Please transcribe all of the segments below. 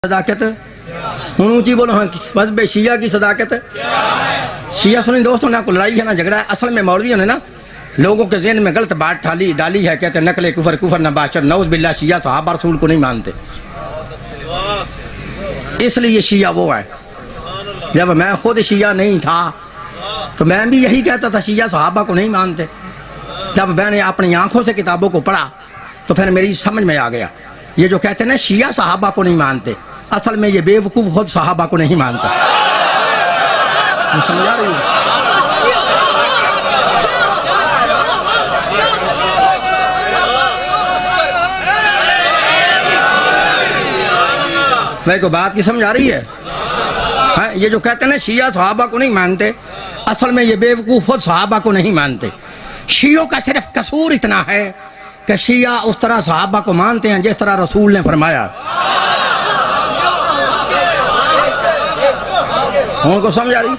सदाकत हूँ ऊँची बोलो हाँ मजहब शिया की सदाकत शिया सुनी दोस्तों ना को लड़ाई है ना झगड़ा है। असल में मौलवियों ने ना लोगों के ज़हन में गलत बात डाली है। कहते नकले कुफर कुफर न बाशर नौज बिल्ला शिया सहाबा रसूल को नहीं मानते, इसलिए शिया वो है। जब मैं खुद शिया नहीं था तो मैं भी यही कहता था शिया सहाबा को नहीं मानते। जब मैंने अपनी आंखों से किताबों को पढ़ा तो फिर मेरी समझ में आ गया ये जो कहते हैं ना शिया सहाबा को नहीं मानते, असल में ये बेवकूफ़ खुद सहाबा को नहीं मानता। समझा रही हूँ? मेरे को बात की समझ आ रही है? ये जो कहते हैं ना शिया सहाबा को नहीं मानते, असल में ये बेवकूफ़ खुद सहाबा को नहीं मानते। शियों का सिर्फ कसूर इतना है कि शिया उस तरह सहाबा को मानते हैं जिस तरह रसूल ने फरमाया। उनको समझ आ रही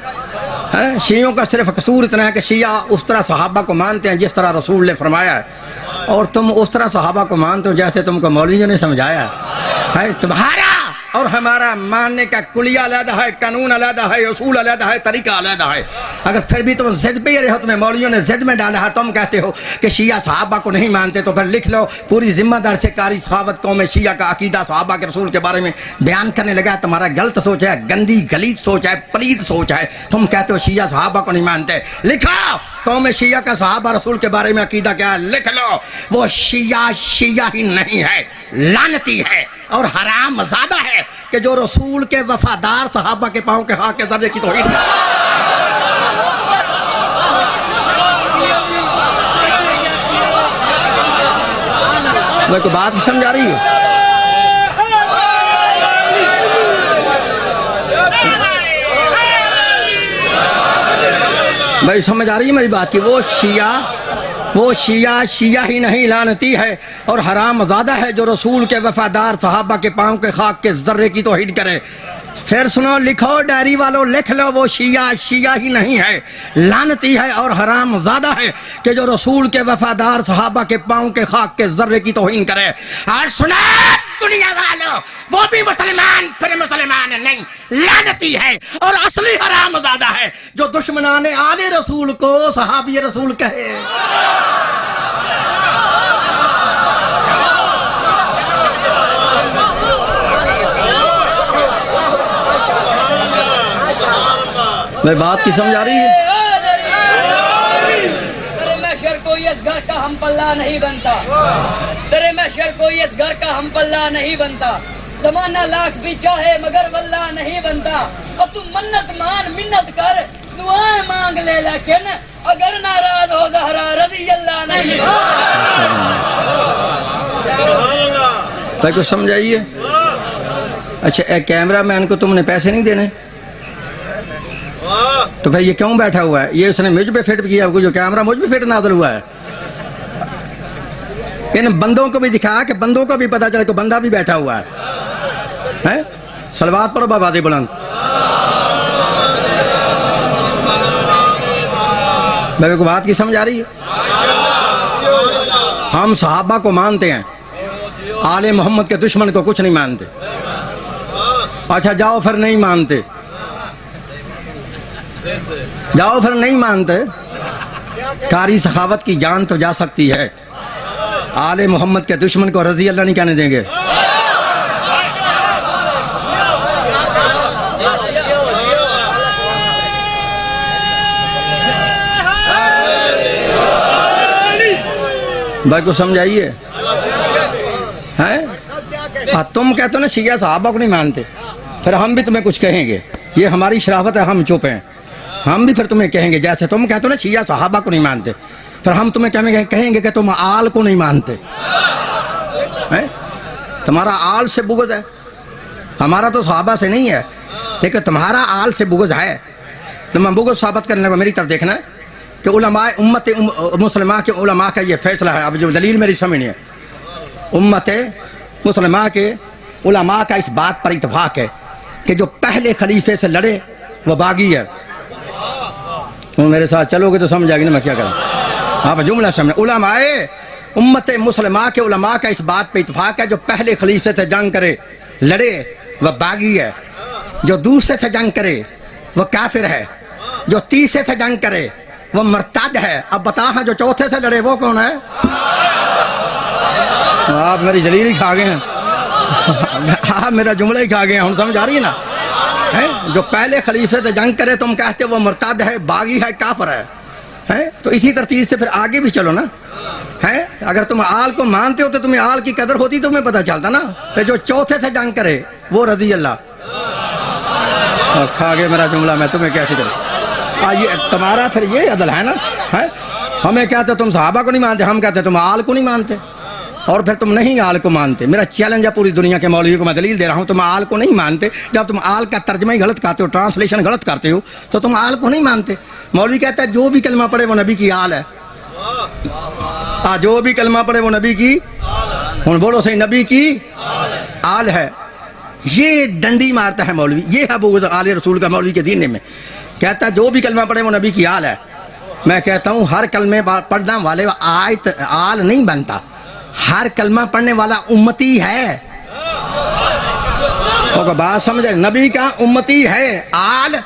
है? शियों का सिर्फ कसूर इतना है कि शिया उस तरह सहाबा को मानते हैं जिस तरह रसूल ने फरमाया है, और तुम उस तरह सहाबा को मानते हो जैसे तुमको मौलवियों ने समझाया है। तुम्हारा और हमारा मानने का कुलिया अलहदा है, कानून अलहदा है, उसूल अलहदा है, तरीका अलहदा है। अगर फिर भी तुम जिद पे रहे हो, तुम्हें मौलवियों ने जिद में डाला है, तुम कहते हो कि शिया सहाबा को नहीं मानते, तो फिर लिख लो पूरी जिम्मेदार से कारी सहाबत कौम शिया का अकीदा सहाबा के रसूल के बारे में बयान करने लगा। तुम्हारा गलत सोच है, गंदी गलीज सोच है, पलीद सोच है। तुम कहते हो शिया सहाबा को नहीं मानते। लिखो कौम शिया का सहाबा रसूल के बारे में अकीदा क्या है, लिख लो। वो शिया ही नहीं है, लानती है और हराम ज़्यादा है कि जो रसूल के वफादार सहाबा के पाँव के हाथ के जर्रे की तौहीन। मेरे को बात समझ आ रही है? भाई समझ आ रही है मेरी बात की? वो शिया ही नहीं, लानती है और हराम ज़्यादा है जो रसूल के वफादार सहाबा के पाँव के खाक के ज़र्रे की तौहीन करे। फिर सुनो, लिखो डायरी वालों, लिख लो। वो शिया ही नहीं है, लानती है और हराम ज़्यादा है कि जो रसूल के वफादार सहाबा के पाँव के खाक के ज़र्रे की तौहीन करे। और सुनो दुनिया वालों, वो भी मुसलमान फिर मुसलमान नहीं, लानती है और असली हराम ज़्यादा है जो दुश्मनाने आले रसूल को सहाबी रसूल कहे। मेरी बात की समझ आ रही है? सरे महशर कोई इस घर का हम पल्ला नहीं बनता, सरे महशर कोई इस घर का हम पल्ला नहीं बनता। जमाना लाख भी चाहे मगर वल्ला नहीं बनता। और तुम मन्नत मान मिन्नत कर दुआएं मांग ले, लेकिन अगर नाराज हो ज़हरा रज़ी अल्लाह नहीं बनता। भाई को समझाइए। अच्छा, एक कैमरा मैन को तुमने पैसे नहीं देने तो भाई ये क्यों बैठा हुआ है? ये उसने मुझ पे फिट किया, जो कैमरा मुझ पे फिट नाज़िल हुआ है। इन बंदों को भी दिखा कि बंदों को भी पता चले कि बंदा भी बैठा हुआ है। सलवात पढ़ो बाबा दे बुलंद। मेरे को बात की समझ आ रही है? हम सहाबा को मानते हैं, आले मोहम्मद के दुश्मन को कुछ नहीं मानते। अच्छा जाओ फिर नहीं मानते, जाओ फिर नहीं मानते। कारी सखावत की जान तो जा सकती है, आले मोहम्मद के दुश्मन को रज़ी अल्लाह नहीं कहने देंगे। भाई को समझाइए। हैं तुम कहते हो ना शिया सहाबा को नहीं मानते, फिर हम भी तुम्हें कुछ कहेंगे। ये हमारी शराफत है, हम चुप हैं। हम भी फिर तुम्हें कहेंगे, जैसे तुम कहते हो ना शिया सहाबा को नहीं मानते, फिर हम तुम्हें कहेंगे कि तुम आल को नहीं मानते हैं। तुम्हारा आल से बुग़्ज़ है, हमारा तो सहाबा से नहीं है, लेकिन तुम्हारा आल से बुग़्ज़ है। तुम बुग़्ज़ साबित करने को मेरी तरफ देखना है कि उलमाए उम्मत मुसलमा के उलमा का ये फैसला है। अब जो दलील मेरी समझिए, उम्मत मुसलमा के उलमा का इस बात पर इत्फाक है कि जो पहले खलीफे से लड़े वो बागी है। तुम मेरे साथ चलोगे तो समझ आएगी ना मैं क्या करूँ। आप जुमला समझे। उलमाए उम्मत मुसलमा के उलमा का इस बात पे इत्फाक है जो पहले खलीफे से जंग करे लड़े वह बागी है। जो दूसरे से जंग करे वह काफिर है। जो तीसरे से जंग करे वह मर्ताद है। अब बता हाँ, जो चौथे से लड़े वो कौन है? आप मेरी जलील ही खा गए हैं। आप मेरा जुमला ही खा गए हैं। हम समझ आ रही है ना? है जो पहले खलीफे से जंग करे तुम कहते हो वो मर्ताद है, बागी है, काफिर है? तो इसी तरतीब से फिर आगे भी चलो ना। है अगर तुम आल को मानते हो तो तुम्हें आल की कदर होती तो तुम्हें पता चलता ना। फिर जो चौथे से जंग करे वो रजी अल्लाह। खा गए मेरा जुमला, मैं तुम्हें कैसे करूँ? ये तुम्हारा फिर ये अदल है ना? है हमें कहते तुम सहाबा को नहीं मानते, हम कहते तुम आल को नहीं मानते, और फिर तुम नहीं आल को मानते। मेरा चैलेंज है पूरी दुनिया के मौलवी को, मैं दलील दे रहा हूँ, तुम आल को नहीं मानते। जब तुम आल का तर्जमा ही गलत करते हो, ट्रांसलेशन गलत करते हो, तो तुम आल को नहीं मानते। मौलवी कहता है जो भी कलमा पढ़े वो नबी की आल है। जो भी कलमा पढ़े वो नबी की, हूँ बोलो सही, नबी की आल है। ये डंडी मारता है मौलवी। ये है वो आल रसूल का मौलवी के दीन में। कहता है जो भी कलमा पढ़े वो नबी की आल है। मैं कहता हूँ हर कलमे पढ़ना वाले आयत आल नहीं बनता, हर कलमा पढ़ने वाला उम्मती है। और बात समझे, नबी का उम्मती है, आल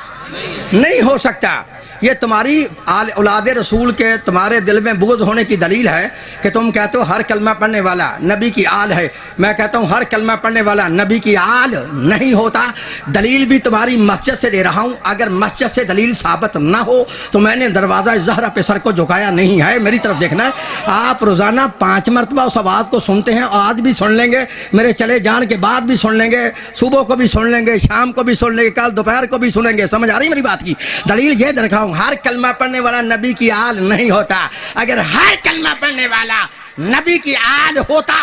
नहीं हो सकता। ये तुम्हारी आल औलाद रसूल के तुम्हारे दिल में बुग़्ज़ होने की दलील है कि तुम कहते हो हर कलमा पढ़ने वाला नबी की आल है। मैं कहता हूँ हर कलमा पढ़ने वाला नबी की आल नहीं होता। दलील भी तुम्हारी मस्जिद से दे रहा हूँ। अगर मस्जिद से दलील साबित ना हो तो मैंने दरवाज़ा ज़हरा पे सर को झुकाया नहीं है। मेरी तरफ देखना है। आप रोज़ाना 5 मरतबा उस आवाज़ को सुनते हैं, और आज भी सुन लेंगे, मेरे चले जाने के बाद भी सुन लेंगे, सुबह को भी सुन लेंगे, शाम को भी सुन लेंगे, कल दोपहर को भी सुनेंगे। समझ आ रही मेरी बात की? दलील ये दे रखा हूँ, हर कलमा पढ़ने वाला नबी की आल नहीं होता। अगर हर कलमा पढ़ने वाला नबी की आल होता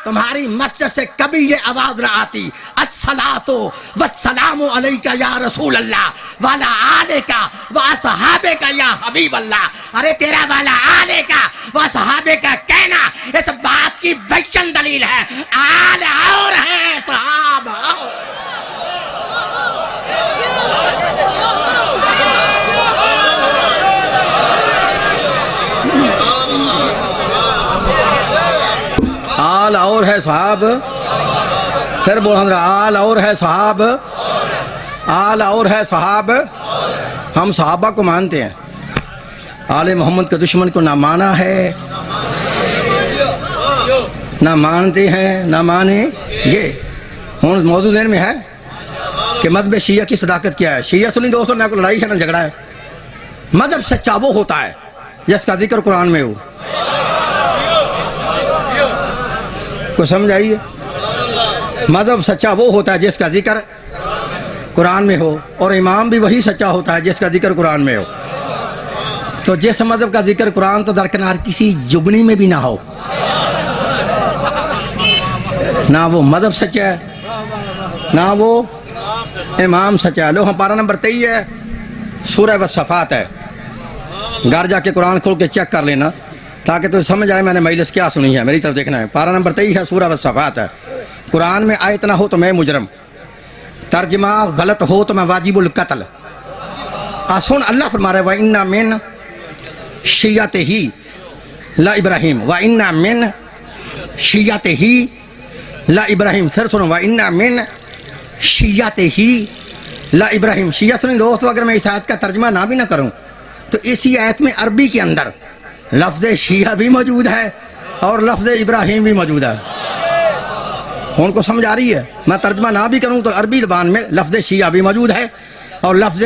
तुम्हारी मस्जिद से कभी ये आवाज ना आती, अस्सलातो वस्सलामु अलैका या रसूल अल्लाह वाला आले का व सहाबे का या हबीब अल्लाह। अरे तेरा वाला आले का व सहाबे का कहना इस बात की वचन दलील है। आल और है, सहाब और। आल और है साहब, फिर बोल आल और है साहब, आल और है साहब। हम सहाबा को मानते हैं, आले मोहम्मद के दुश्मन को ना माना है, ना मानते हैं, ना मानेंगे। हूँ मौजूद देन में है कि मजहब शिया की सदाकत क्या है। शिया सुनी दोस्तों, ना कोई लड़ाई है ना झगड़ा है। मजहब सच्चा वो होता है जिसका जिक्र कुरान में हो। को समझ आइए, मजहब सच्चा वो होता है जिसका जिक्र कुरान में हो, और इमाम भी वही सच्चा होता है जिसका जिक्र कुरान में हो। तो जिस मजहब का जिक्र कुरान तो दरकिनार किसी जुगनी में भी ना हो, ना वो मजहब सच्चा है, ना वो इमाम सच्चा है। लो हम पारा नंबर 23 है, सूरह वस्सफ़ात है। घर जाके कुरान खोल के चेक कर लेना ताकि तुझे समझ आए मैंने मजलिस क्या सुनी है। मेरी तरफ देखना है। पारा नंबर 23 है, सूरह वस्सफ़ात है। कुरान में आयत ना हो तो मैं मुजरम, तर्जमा गलत हो तो मैं वाजिबुल कत्ल। सुन, अल्लाह फरमा रहा है व इन्ना मिन शिय्यतिही ला इब्राहिम, व इन्ना मिन शिय्यतिही ला इब्राहिम। फिर सुनो, व इन्ना मिन शिय्यतिही ला इब्राहिम। शिया सुनी दोस्तों, अगर मैं इस आयत का तर्जमा ना भी ना करूँ तो इसी आयत में अरबी के अंदर लफ्ज़ शिया भी मौजूद है और लफ्ज़ इब्राहिम भी मौजूद है। उनको समझ आ रही है? मैं तर्जमा ना भी करूँ तो अरबी ज़बान में लफ्ज़ शिया भी मौजूद है और लफ्ज़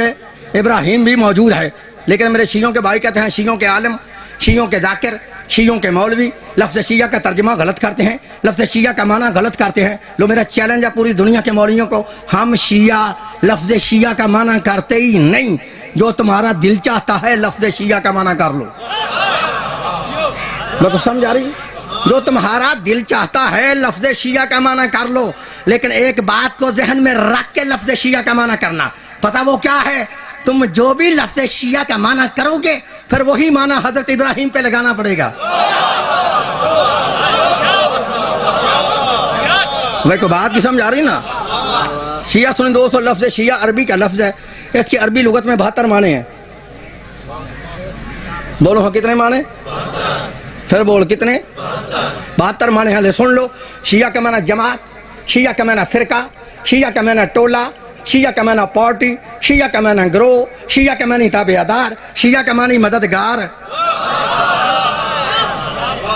इब्राहिम भी मौजूद है। लेकिन मेरे शियों के भाई कहते हैं, शियों के आलिम, शियों के जाकिर, शियों के मौलवी लफ्ज़ शिया का तर्जमा गलत करते हैं, लफ्ज़ शिया का माना गलत करते हैं। लो मेरा चैलेंज है पूरी दुनिया के मौलवियों को, हम शिया लफ्ज़ शिया का माना करते ही नहीं। जो तुम्हारा दिल चाहता है लफ्ज़ शिया का माना कर लो। मैं तो समझ आ रही? जो तुम्हारा दिल चाहता है लफ्ज़ शिया का माना कर लो, लेकिन एक बात को जहन में रख के लफ्ज़ शिया का माना करना। पता वो क्या है? तुम जो भी लफ्ज़ शिया का माना करोगे फिर वही माना हजरत इब्राहिम पे लगाना पड़ेगा। वही को बात की समझ आ रही ना? शिया सुन दोस्तों, लफ्ज़ शिया अरबी का लफ्ज़ है। इसकी अरबी लुगत में 72 माने हैं। बोलो हाँ, कितने माने? फिर बोल कितने? 72 माने हैं। ले सुन लो, शिया का माना जमात, शिया का माना फिरका, शिया का माना टोला, शिया का माना पार्टी, शिया का माना ग्रोह, शिया का मानी ताबेदार, शिया का मानी मददगार।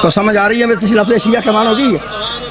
तो समझ आ रही है मेरे लफ्ज़ शिया का माना होगी।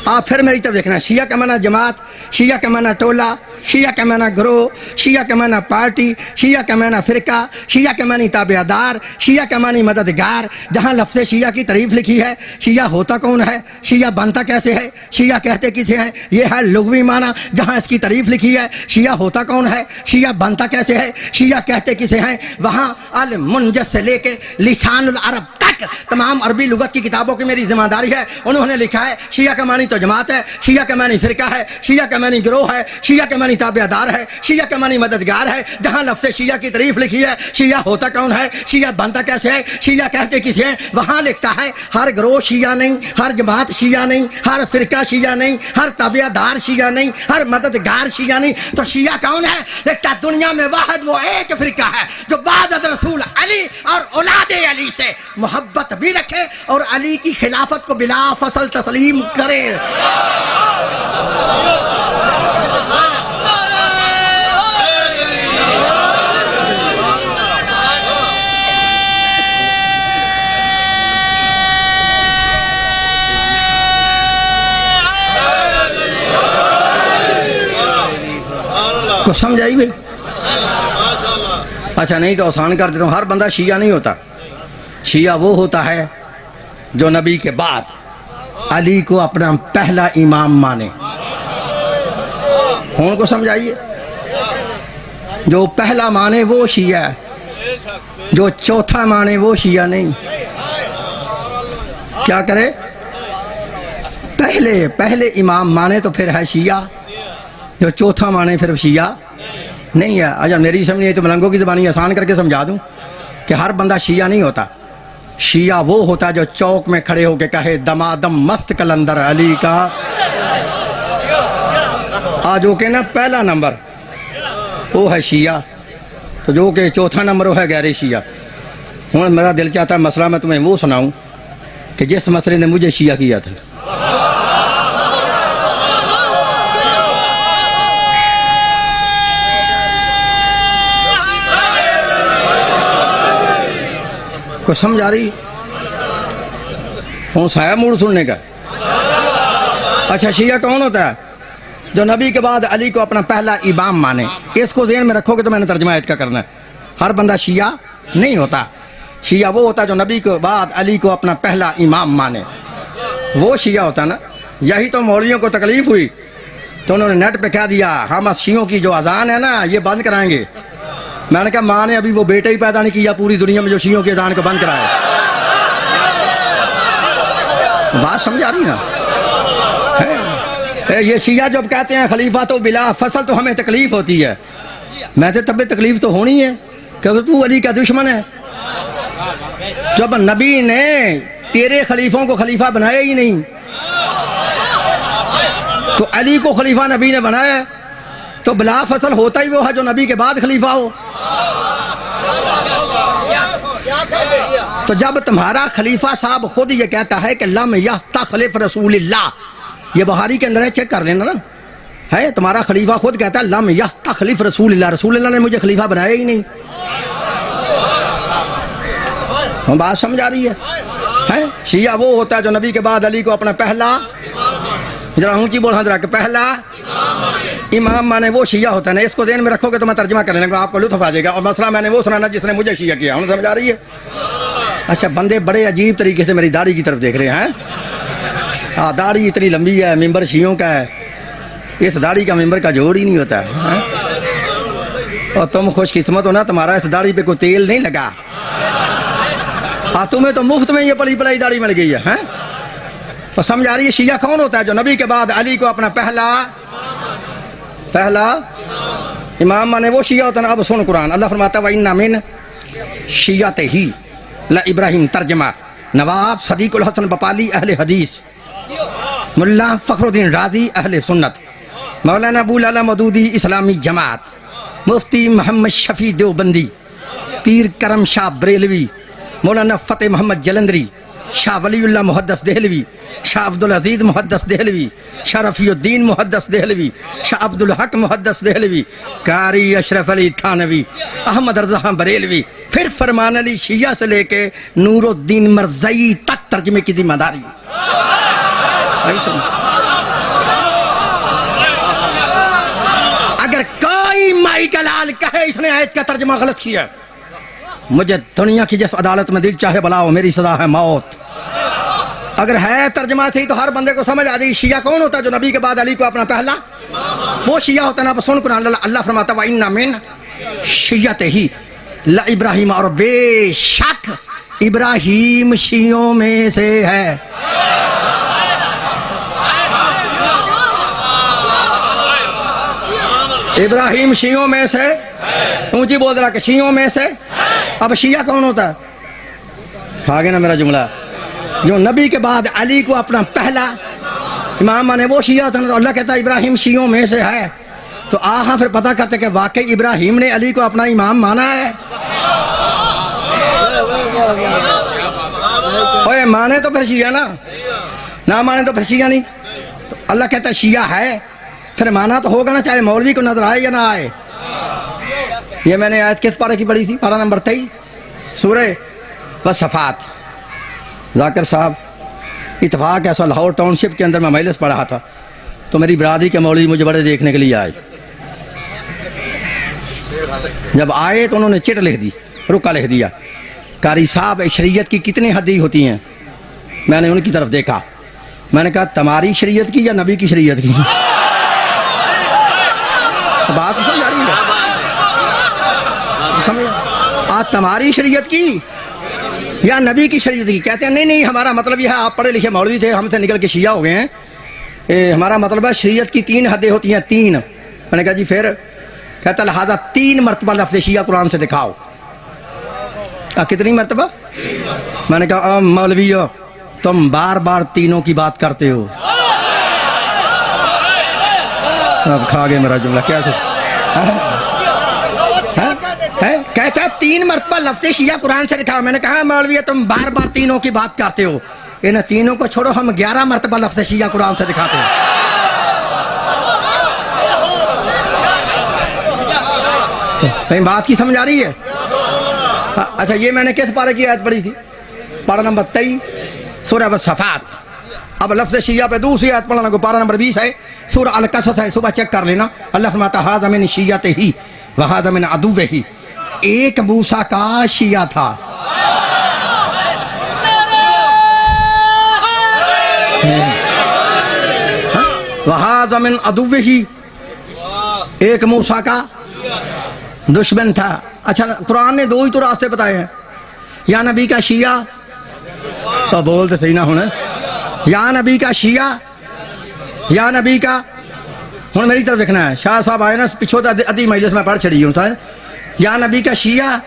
आप फिर मेरी तरफ देखना, शिया का माना जमात, शिया का माना टोला, शिया का माना ग्रोह, शिया का माना पार्टी, शिया का माना फ़िरका, शिया का मानी ताबेदार, शिया का मानी मददगार। जहाँ लफ्ज़ शिया की तारीफ़ लिखी है, शिया होता कौन है, शिया बनता कैसे है, शिया कहते किसे हैं, ये है लुग़वी माना। जहाँ इसकी तारीफ़ लिखी है, शिया होता कौन है, शिया बनता कैसे है, शिया कहते किसे हैं, वहाँ अल मुंजस से लेके लिसानुल अरब तक तमाम अरबी लुगत की किताबों की मेरी जिम्मेदारी है। उन्होंने लिखा है शिया का मानी तो जमात है, शिया का मानी फ़िरका है, शिया का मानी गिरोह है, शिया का मानी ताबेदार है, शिया का मानी मददगार है। जहाँ लफ्ज़ शिया की तारीफ़ लिखी है, शिया होता कौन है, शिया बनता कैसे है, शिया कहते किसे हैं, वहाँ लिखता है हर गिरोह शिया नहीं, हर जमात शिया नहीं, हर फ़िरका शिया नहीं, हर ताबेदार शिया नहीं, हर मददगार शिया नहीं। तो शिया कौन है? लिखता दुनिया में वाहिद वो एक फ़िरका है जो बाद रसूल अली और औलादे अली से मोहब्बत भी रखे और अली की खिलाफत को बिला फसल तस्लीम करे। तो समझ आई भाई? अच्छा नहीं तो आसान कर देता हूँ, हर बंदा शिया नहीं होता। शिया वो होता है जो नबी के बाद अली को अपना पहला इमाम माने। हों को समझाइए, जो पहला माने वो शिया है, जो चौथा माने वो शिया नहीं। क्या करे? पहले इमाम माने तो फिर है शिया, जो चौथा माने फिर शिया नहीं है। अच्छा मेरी समझ नहीं तो मलंगों की ज़बानी आसान करके समझा दूं कि हर बंदा शिया नहीं होता। शिया वो होता जो चौक में खड़े होके कहे दमादम मस्त कलंदर अली का। आज जो के ना पहला नंबर वो है शिया, तो जो कि चौथा नंबर वो है गैर शिया। हूँ मेरा दिल चाहता है मसला मैं तुम्हें वो सुनाऊं कि जिस मसले ने मुझे शिया किया था। को समझ आ रही? हूँ साया मूड सुनने का। अच्छा शिया कौन होता है? जो नबी के बाद अली को अपना पहला इमाम माने। इसको ज़हन में रखोगे तो मैंने तर्जुमा इसका करना है। हर बंदा शिया नहीं होता। शिया वो होता है जो नबी के बाद अली को अपना पहला इमाम माने, वो शिया होता ना। यही तो मौलवियों को तकलीफ़ हुई तो उन्होंने नेट पे कह दिया हम शियों की जो अजान है ना ये बंद कराएंगे। मैंने कहा माँ ने अभी वो बेटा ही पैदा नहीं किया पूरी दुनिया में जो शियों की अजान को बंद कराए। बात समझ आ रही ना? ये शिया जब कहते हैं खलीफा तो बिला फसल तो हमें तकलीफ़ होती है। मैं तो तब तकलीफ़ तो होनी है क्योंकि तू अली का दुश्मन है। जब नबी ने तेरे खलीफों को खलीफा बनाया ही नहीं तो अली को खलीफा नबी ने बनाया, तो बिला फसल होता ही वो है जो नबी के बाद खलीफा हो। तो जब तुम्हारा खलीफा साहब खुद ये कहता है कि लम यस्तखलिफ रसूलिल्लाह, ये बुखारी के अंदर है, चेक कर लेना ना, है तुम्हारा खलीफा खुद कहता है लम यस्तखलिफ रसूलिल्लाह, रसूलिल्लाह ने मुझे खलीफा बनाया ही नहीं। हम बात समझ आ रही है? शिया वो होता है जो नबी के बाद अली को अपना पहला, जरा ऊंची बोल हाँ जरा के पहला इमाम माने वो शिया होता है ना। इसको ध्यान में रखोगे तो मैं तर्जुमा कर लेंगे, आपको लुत्फ आ जाएगा। और मसला मैंने वो सुनाना जिसने मुझे शिया किया। हम समझ आ रही है? अच्छा बंदे बड़े अजीब तरीके से मेरी दाढ़ी की तरफ देख रहे हैं। हाँ दाढ़ी इतनी लंबी है, मिंबर शियों का है, इस दाढ़ी का मिंबर का जोड़ ही नहीं होता है। और तुम खुशकिस्मत हो ना, तुम्हारा इस दाढ़ी पे कोई तेल नहीं लगा। हाँ तुम्हें तो मुफ्त में ये पली पलाई दाढ़ी मिल गई है। तो समझ आ रही है? शिया कौन होता है? जो नबी के बाद अली को अपना पहला इमाम माने वो शिया होता है ना। अब सुन कुरान, अल्लाह फरमाता है वइन्ना मिन शिय्यतिही ला इब्राहिम तर्जमा नवाब सदीकुल हसन बपाली अहले हदीस, मुल्ला फखरुद्दीन राजी अहले सुन्नत, मौलाना अबुल आला मदूदी इस्लामी जमात, मुफ्ती मोहम्मद शफी देवबंदी, पीर करम शाह बरेलवी, मौलाना फ़तेह मोहम्मद जलंधरी, शाह वलीउल्लाह मुहद्दिस देहलवी, शाह अब्दुल अजीज मुहद्दिस देहलवी, शाह रफ़ीउद्दीन मुहद्दिस देहलवी, शाह अब्दुल हक मुहद्दिस देहलवी, कारी अशरफ अली थानवी, अहमद रज़ा बरेलवी, फिर फरमान अली शिया से लेके नूरुद्दीन मरज़ई तक तर्जमे की जिम्मेदारी। अगर कोई माई का लाल कहे इसने आयत का तर्जमा गलत किया, मुझे दुनिया की जिस अदालत में दिल चाहे बुलाओ, मेरी सजा है मौत। अगर है तर्जमा थी तो हर बंदे को समझ आ जाएगी शिया कौन होता है, जो नबी के बाद अली को अपना पहला वो शिया होता ना। सुन कुरान अल्लाह फरमाता व इन्ना मिन शिय्यतिही ला इब्राहिम, और बेशक इब्राहिम शियों में से है। इब्राहिम शियों में से, ऊंची बोल रहा कि शियों में से। अब शिया कौन होता है? आगे ना मेरा जुमला, जो नबी के बाद अली को अपना पहला इमाम माने वो शिया था। तो अल्लाह कहता है इब्राहिम शियों में से है, तो हाँ फिर पता करते कि वाकई इब्राहिम ने अली को अपना इमाम माना है। ओए माने तो फिर शिया ना माने तो फिर शिया नहीं। तो अल्लाह कहता है शिया है, फिर माना तो होगा ना, चाहे मौलवी को नजर आए या ना आए। ये मैंने आयत किस पारे की पढ़ी थी? पारा नंबर 23 सूरह वसफात। जाकिर साहब इत्तेफाक ऐसा लाहौर टाउनशिप के अंदर मैं मजलिस पढ़ा था, तो मेरी बरादरी के मौलवी मुझे बड़े देखने के लिए आए। जब आए तो उन्होंने चिट लिख दी, रुका लिख दिया, कारी साहब शरीयत की कितनी हदी होती हैं। मैंने उनकी तरफ देखा, मैंने कहा तुम्हारी शरीयत की या नबी की शरीयत की? बात समझ आ रही है? समझ आज तुम्हारी शरीयत की या नबी की शरीयत की? कहते हैं नहीं हमारा मतलब यह है, आप पढ़े लिखे मौलवी थे, हमसे निकल के शिया हो गए हैं, हमारा मतलब है शरीयत की 3 हदें होती हैं, 3। मैंने कहा जी फिर? कहता लिहाजा 3 मरतबा लफ्ज़ शिया कुरान से दिखाओ। कितनी मरतबा? मैंने कहा मौलवी हो तुम बार बार तीनों की बात करते हो। अब खा गए मेरा जुमला। क्या है? कहता 3 मरतबा लफ्ज़ शिया कुरान से दिखाओ। मैंने कहा मौलवी तुम बार बार तीनों की बात करते हो। इन तीनों को छोड़ो, हम 11 मरतबा लफ्ज़ शिया कुरान से दिखाते हैं। कहीं बात की समझ आ रही है? अच्छा ये मैंने किस पारे की आयत पढ़ी थी? पारा नंबर 23 सूरह वसफात। अब लफ्ज़ शिया पे दूसरी आयत पढ़ना को, पारा नंबर 20 है, सूरह अल कसस है, सुबह चेक कर लेना। अल्लाह फरमाता हाज़ा मिन शिय्यतिही व हाज़ा मिन अदुव्विही। एक मूसा का शिया था, व हाज़ा मिन अदुव्विही, एक मूसा का दुश्मन था। अच्छा कुरान ने 2 ही तो रास्ते बताए हैं, या नबी का शिया, तो बोलते सही ना होना, या नबी का शिया या नबी का। हूँ मेरी तरफ देखना है, शाह साहब आए ना पिछो अधी मजलिस में पढ़ छड़ी हूँ साहब, या नबी का शिया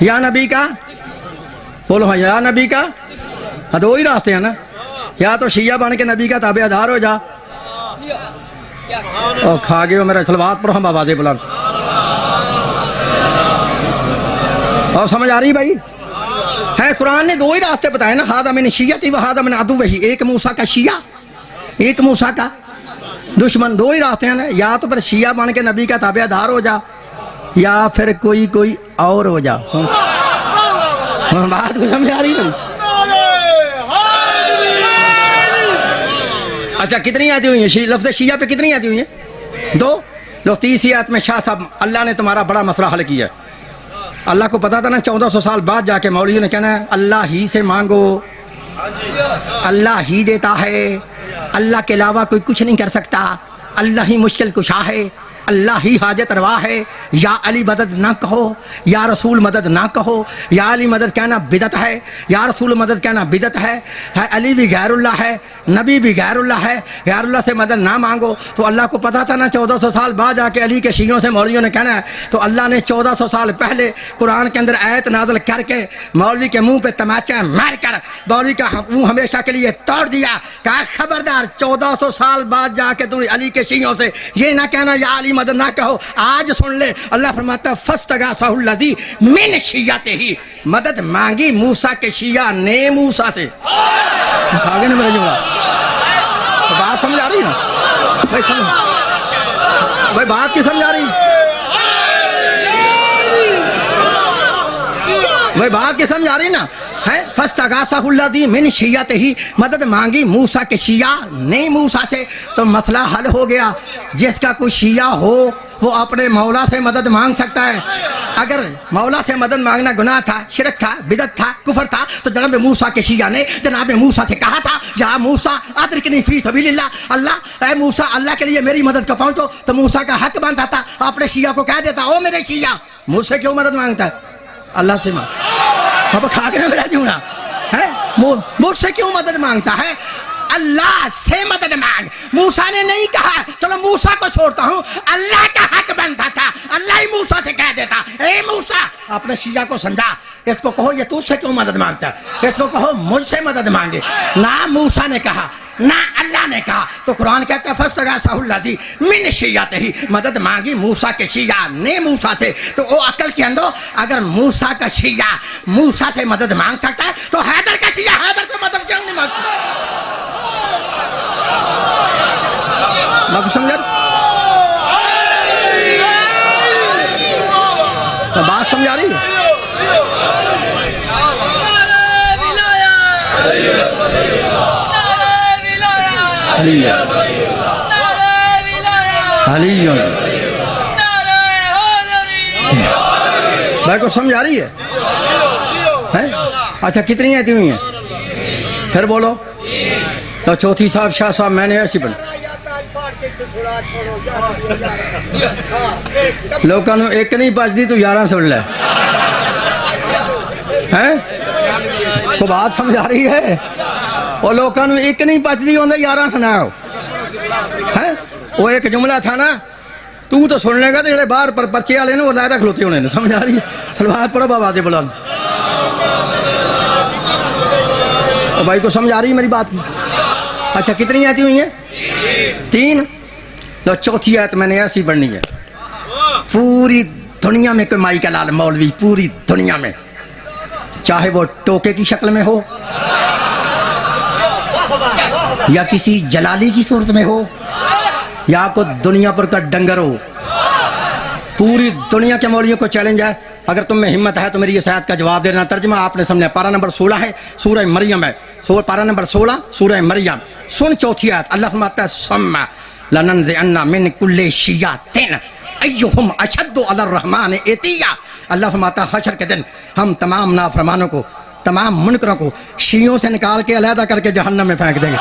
या नबी का, बोलो हाँ या नबी का। हाँ 2 ही रास्ते हैं ना, या तो शिया बन के नबी का ताबेदार हो जा, और खा गए हो मेरा सलवात पर हम आवाज़ें बुलंद। और समझ आ रही भाई है? कुरान ने 2 ही रास्ते बताए ना, हादा मिन शिय्यती व हादा मिन अदुव्विही। एक मूसा का शिया, एक मूसा का दुश्मन। 2 ही रास्ते हैं ना, या तो फिर शिया बन के नबी का ताबेदार हो जा, या फिर कोई और हो जा। बात को समझ आ रही भाई? अच्छा कितनी आती हुई है लफ्ज़ शिया पे? कितनी आती हुई है? 2। लो 30 आयत में शाह साहब अल्लाह ने तुम्हारा बड़ा मसला हल किया। अल्लाह को पता था ना 1400 साल बाद जाके मौलवी ने कहना है अल्लाह ही से मांगो, अल्लाह ही देता है, अल्लाह के अलावा कोई कुछ नहीं कर सकता, अल्लाह ही मुश्किल कुशा है, अल्लाह ही हाजत रवा है। या अली मदद ना कहो, या रसूल मदद ना कहो। या अली मदद कहना बिदत है, या रसूल मदद कहना बिदत है। अली भी गैरुल्लाह है, नबी भी गैरुल्लाह है, गैरुल्लाह से मदद ना मांगो। तो अल्लाह को पता था ना 1400 साल बाद जाके अली के शियों से मौलवियों ने कहना है, तो अल्लाह ने 1400 साल पहले कुरान के अंदर आयत नाज़िल करके मौलवी के मुंह पे तमाचा मार कर मौलवी का मुंह हमेशा के लिए तोड़ दिया। कहा खबरदार 1400 साल बाद जाके तुम अली के शियों से ये ना कहना या अली मदद ना कहो। आज सुन ले, अल्लाह फरमाता फस्तगासहुल्लज़ी मिन शिय्यतिही, मदद मांगी मूसा के शिया ने मूसा से। आगे नहीं मेरा जुमला, तो बात समझ आ रही है भाई? समझ भाई, बात की समझ आ रही भाई? बात की समझ आ रही ना है? फस्तगासा दी मिन शियात ही, मदद मांगी मूसा के शिया नहीं मूसा से, तो मसला हल हो गया। जिसका कोई शिया हो वो अपने मौला से मदद मांग सकता है। अगर मौला से मदद मांगना गुनाह था, शिरक था, बिदत था, कुफर था, तो जनाब मूसा के शिया ने जनाब मूसा से कहा था, या मूसा अदरिकनी फी सबीलिल्लाह, अल्लाह ए मूसा अल्लाह के लिए मेरी मदद को पहुंचो। तो मूसा का हक बनता था अपने शिया को कह देता, ओ मेरे शिया मुझसे क्यों मदद मांगता है? अल्लाह से मांग। अब खा के ना मेरा जूना है, मुझसे क्यों मदद मांगता है? अल्लाह से मदद मांग। मूसा ने नहीं कहा चलो मूसा को छोड़ता हूं, अल्लाह का हक बनता था, अल्लाह ही मूसा से कह देता, ए मूसा अपने शिया को समझा, इसको कहो ये तुझसे क्यों मदद मांगता है, इसको कहो मुझसे मदद मांगे। ना मूसा ने कहा ना अल्लाह ने कहा। तो कुरान कहता है फस्तगासाहुल्लाजी मिन शियातिही, मदद मांगी मूसा के शिया ने मूसा से। तो वो अकल के अंदर अगर मूसा का शिया मूसा से मदद मांग सकता है तो हैदर का शिया हैदर से मदद क्यों नहीं मांग सकता? समझ तो बात समझ आ रही है? भाई को समझ आ रही है? अच्छा कितनी आती हुई हैं? फिर बोलो। तो चौथी साहब शाह साहब मैंने ऐसी पढ़ी लोगों ने एक नहीं बचती तो 11 सुन ले हैं? तो बात समझ आ रही है? और लोगों ने एक नहीं बचती होंगे 11 सुनाओ है। वो एक जुमला था ना, तू तो सुन लेगा तो जो बाहर पर पर्चे वाले ने वो लायदा खलोते होने ने। समझ आ रही है? सलवार पढ़ो बाबा दे बुलंद। और भाई को समझ आ रही है मेरी बात? अच्छा कितनी आती हुई हैं? 3। तो चौथी आयत मैंने ऐसी पढ़नी है, पूरी दुनिया में कोई माई का लाल मौलवी, पूरी दुनिया में, चाहे वो टोके की शक्ल में हो या किसी जलाली की सूरत में हो या आपको दुनिया पर का डंगर हो, पूरी दुनिया के मौलवियों को चैलेंज है, अगर तुम में हिम्मत है तो मेरी इस आयत का जवाब देना। तर्जुमा आपने सामने, पारा नंबर 16 है, सूरह मरियम है, पारा नंबर 16 सूरह मरियम। सुन चौथी आयत, अल्लाह फरमाता है सम्मा लननज़िअन्ना मिन कुल्लि शियातिन अय्युहुम अशद्दु अलर रहमान इतिया। अल्लाह फरमाता है हशर के दिन हम तमाम नाफरमानों को, तमाम मुनकरों को शियों से निकाल के अलहदा करके जहन्नम में फेंक देंगे।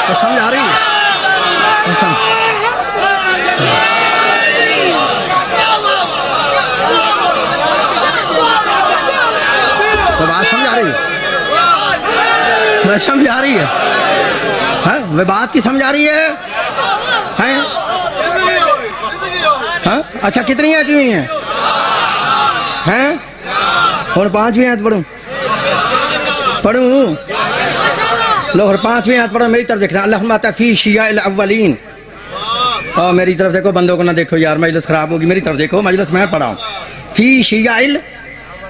तो समझ आ रही है? तो बात समझ आ रही है? मैं समझ आ रही है? हाँ वह बात की समझ आ रही है? हैं? हाँ अच्छा कितनी आती हुई हैं? हैं? और 5वीं आयत पढ़ूं? लो और 5वीं आयत पढ़ो, मेरी तरफ देखना। अल्लाह फरमाता है फी शियाइल अव्वलीन। और मेरी तरफ देखो, बंदों को ना देखो यार, मजलिस खराब होगी, मेरी तरफ देखो, मजलिस मैं पढ़ाऊँ। फी शियाइल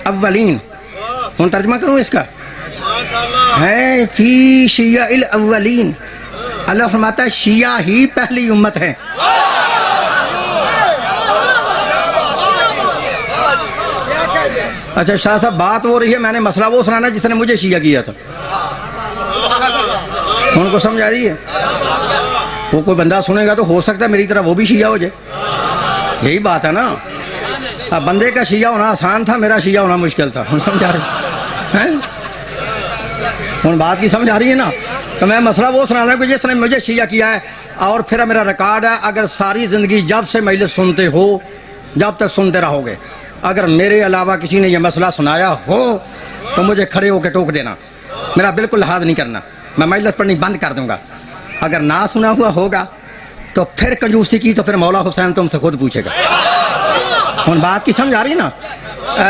अव्वलीन, हम तर्जमा करूँ इसका? है फी शियाइल अव्वलीन। अल्लाह फरमाता है शिया ही पहली उम्मत है। अच्छा शाह साहब बात हो रही है, मैंने मसला वो सुनाना जिसने मुझे शिया किया था। उनको समझ आ रही है? वो कोई बंदा सुनेगा तो हो सकता है मेरी तरह वो भी शिया हो जाए, यही बात है ना। अब बंदे का शिया होना आसान था, मेरा शिया होना मुश्किल था। हम समझ आ रहे हैं? उन बात की समझ आ रही है ना? तो मैं मसला वो सुनाना कि जिसने मुझे शिया किया है, और फिर मेरा रिकॉर्ड है, अगर सारी ज़िंदगी जब से मजलिस सुनते हो जब तक सुनते रहोगे, अगर मेरे अलावा किसी ने यह मसला सुनाया हो तो मुझे खड़े होकर टोक देना, मेरा बिल्कुल लिहाज नहीं करना, मैं मजलिस पढ़नी बंद कर दूंगा। अगर ना सुना हुआ होगा तो फिर कंजूसी की तो फिर मौला हुसैन तुमसे खुद पूछेगा। उन बात की समझ आ रही है ना?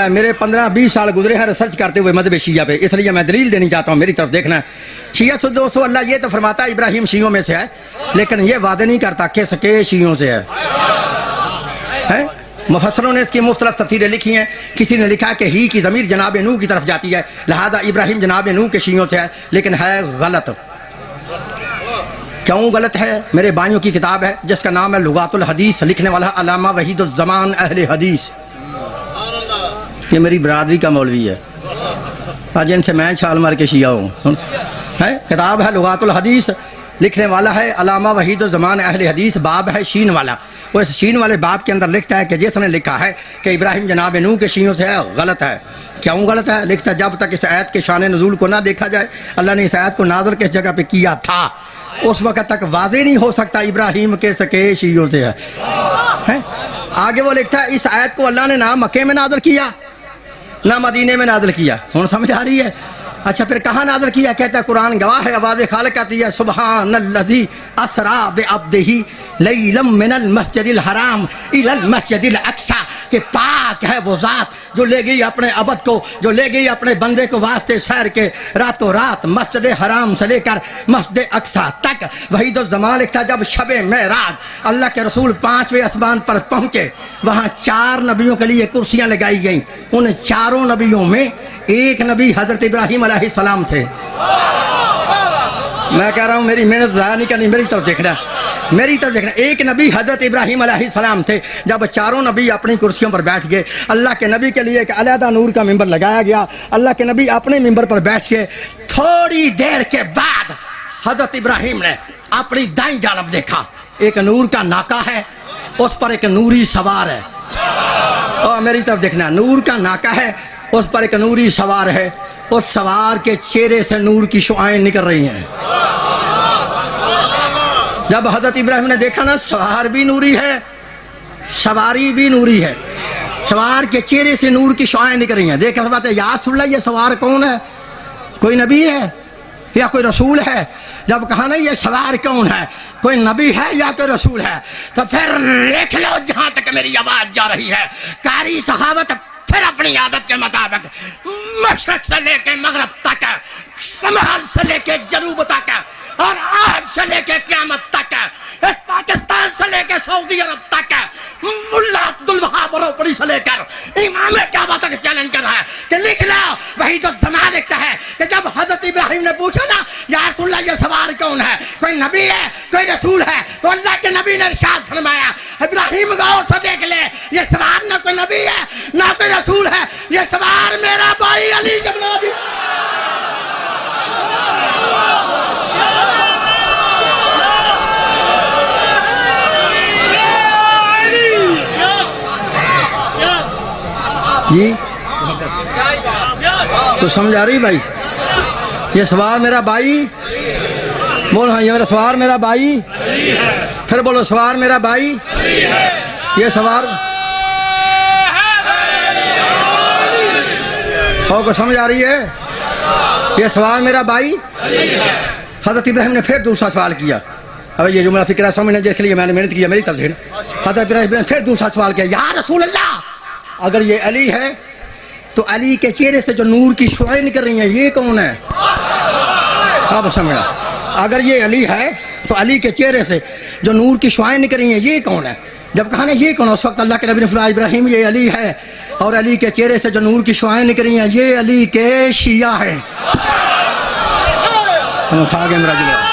मेरे 15-20 साल गुजरे हैं रिसर्च करते हुए मज़हब शिया पे, इसलिए मैं दलील देनी चाहता हूँ, मेरी तरफ देखना है। शिया से दोस्तों अल्लाह ये तो फरमाता है इब्राहिम शियों में से है, लेकिन ये वादे नहीं करता कि सके शियों से है। मुफस्सिरों ने इसकी मुख्तलिफ तफसीरें लिखी हैं। किसी ने लिखा कि ही की ज़मीर जनाब नूह की तरफ जाती है, लिहाजा इब्राहिम जनाब नूह के शीयों से है, लेकिन है गलत। क्यों गलत है? मेरे भाइयों की किताब है जिसका नाम है लुगातुल हदीस, लिखने वाला अल्लामा वहीदुज़्ज़मान अहले हदीस। ये मेरी बरादरी का मौलवी है, आज इनसे मैं छाल मार के शिया हूँ। है किताब है लुगातुल हदीस, लिखने वाला है अल्लामा वहीदुज़्ज़मान अहले हदीस, बाब है शीन वाला। वो इस शीन वाले बाब के अंदर लिखता है कि जिसने लिखा है कि इब्राहिम जनाब नूह के शीयों से है, गलत है। क्यों गलत है? लिखता है जब तक इस आयत के शान नज़ूल को ना देखा जाए, अल्लाह ने इस आयत को नाज़िल किस जगह पे किया था, उस वक़्त तक वाज़ेह नहीं हो सकता इब्राहिम के सके शीयों से है। आगे वो लिखता है इस आयत को अल्लाह ने ना मक्के में नाज़िल किया ना मदीने में नाज़िल किया। हूँ समझ आ रही है? अच्छा फिर कहाँ नाज़िल किया? कहता है कुरान गवाह है, आवाज़ खालिक आती है सुब्हानल्लज़ी असरा बिअब्दिही लैलम मिनल मस्जिदिल हराम इलल मस्जिदिल अक्सा, के पाक है वो ज़ात जो ले गई अपने अबद को, जो ले गई अपने बंदे को वास्ते सैर के रातों रात मस्जिद हराम से लेकर मस्जिद अक्सा तक। वहीदुज़्ज़मान लिखता जब शबे मेराज अल्लाह के रसूल 5वें आसमान पर पहुँचे, वहाँ 4 नबियों के लिए कुर्सियाँ लगाई गईं। उन 4 नबियों में एक नबी हज़रत इब्राहीम अलैहिस्सलाम थे। मैं कह रहा हूँ मेरी मेहनत ज़ाया नहीं करनी, मेरी तरफ देखना, मेरी तरफ देखना। एक नबी हज़रत इब्राहीम अलैहिस्सलाम थे। जब 4 नबी अपनी कुर्सियों पर बैठ गए, अल्लाह के नबी के लिए एक अलहदा नूर का मिंबर लगाया गया। अल्लाह के नबी अपने मिंबर पर बैठ गए। थोड़ी देर के बाद हज़रत इब्राहीम ने अपनी दाईं जानब देखा, एक नूर का नाका है, उस पर एक नूरी सवार है। और मेरी तरफ देखना, नूर का नाका है, उस पर एक नूरी सवार है। उस सवार के चेहरे से नूर की शुआएं निकल रही हैं। जब हज़रत इब्राहिम ने देखा ना सवार भी नूरी है, सवारी भी नूरी है, सवार के चेहरे से नूर की शुआएं निकल रही हैं, देख कर बात है याद सुन ला, ये सवार कौन है? कोई नबी है या कोई रसूल है? जब कहा ना ये सवार कौन है, कोई नबी है या कोई रसूल है, तो फिर लिख लो जहां तक मेरी आवाज जा रही है। कारी सहावत फिर अपनी आदत के मुताबिक मशरक से लेके मगरब तक, शमाल से लेके जनूब तक और आज से लेके क़यामत तक, इस पाकिस्तान से लेके सऊदी अरब तक, मुल्ला अब्दुल वहाब रोपड़ी से लेकर इमाम काबा तक चैलेंज कर रहा है कि लिख लो। वही तो ज़मान लिखता है कि जब हज़रत इब्राहिम ने पूछा ना या रसूल अल्लाह ये सवार कौन है, कोई नबी है कोई रसूल है, तो अल्लाह के नबी ने इरशाद फरमाया इब्राहिम गौर से देख ले, ये सवार ना कोई नबी है ना कोई रसूल है, ये सवार मेरा भाई अली इब्न अबी। जी तो समझ आ रही भाई? ये सवार मेरा भाई, बोल हाँ ये मेरा सवार मेरा भाई, फिर बोलो सवार मेरा भाई, ये सवार को समझ आ रही है? ये सवार मेरा भाई। हज़रत इब्राहिम ने फिर दूसरा सवाल किया। अब ये जुमला फिक्रा समझने जिसके लिए मैंने मेहनत की, मेरी तरफ से हज़रत इब्राहिम ने फिर दूसरा सवाल किया, या रसूल अल्लाह अगर ये अली है तो अली के चेहरे से जो नूर की शुआएं निकल रही हैं ये कौन है? अब समझना, अगर ये अली है तो अली के चेहरे से जो नूर की शुआएं निकल रही हैं ये कौन है? जब कहा ना ये कौन, उस वक्त अल्लाह के नबी ने फरमाया इब्राहिम ये अली है, और अली के चेहरे से जो नूर की शुआएं निकल रही हैं ये अली के शिया हैं। खा गए मेरा जुमला।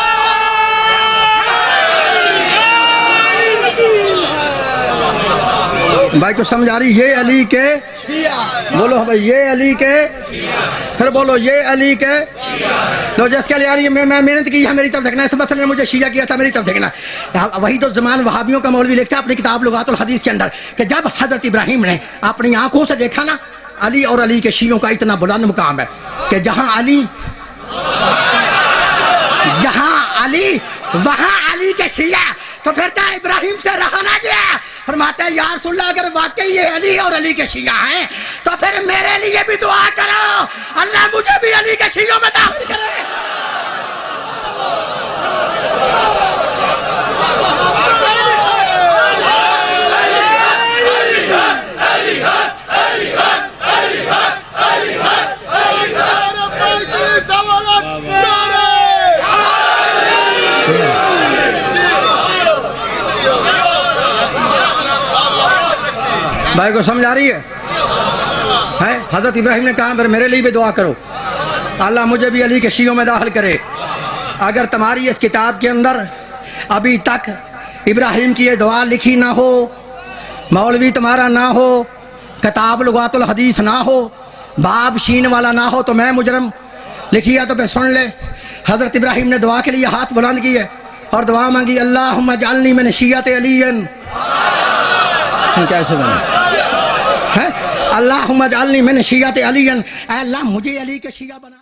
भाई को समझ आ रही? ये अली के, बोलो भाई ये अली के, फिर बोलो ये अली के। तो जिसके लिए यार मैं मेहनत की है, मेरी तरफ देखना। इस मसले ने मुझे शिया किया था, मेरी तरफ देखना। वही तो ज़मान वहाबियों का मौलवी लिखता है अपनी किताब लुगातुल हदीस के अंदर कि जब हज़रत इब्राहिम ने अपनी आंखों से देखा ना अली, और अली के शियों का इतना बुलंद मुकाम है कि जहाँ अली वहाँ अली के शिया, तो फिर क्या इब्राहिम से रहा ना गया? फरमाते हैं या रसूल अल्लाह अगर वाकई ये अली और अली के शिया हैं तो फिर मेरे लिए भी दुआ करो, अल्लाह मुझे भी अली के शियों में दाखिल करे। भाई को समझ आ रही है? हज़रत इब्राहिम ने कहा फिर मेरे लिए भी दुआ करो, अल्लाह मुझे भी अली के शियों में दाखिल करे। अगर तुम्हारी इस किताब के अंदर अभी तक इब्राहिम की ये दुआ लिखी ना हो, मौलवी तुम्हारा ना हो, किताब लुगातुल हदीस ना हो, बाब शीन वाला ना हो, तो मैं मुजरम लिखिए तो फिर सुन ले। हज़रत इब्राहिम ने दुआ के लिए हाथ बुलंद किए और दुआ मांगी, अल्लाहुम्मा जअलनी मिन शिय्यत अलीयन। कैसे बना है? अल्लाहुम्मा जअलनी मिन शिय्यत अलीयन, अल्लाह मुझे अली के शिया बना।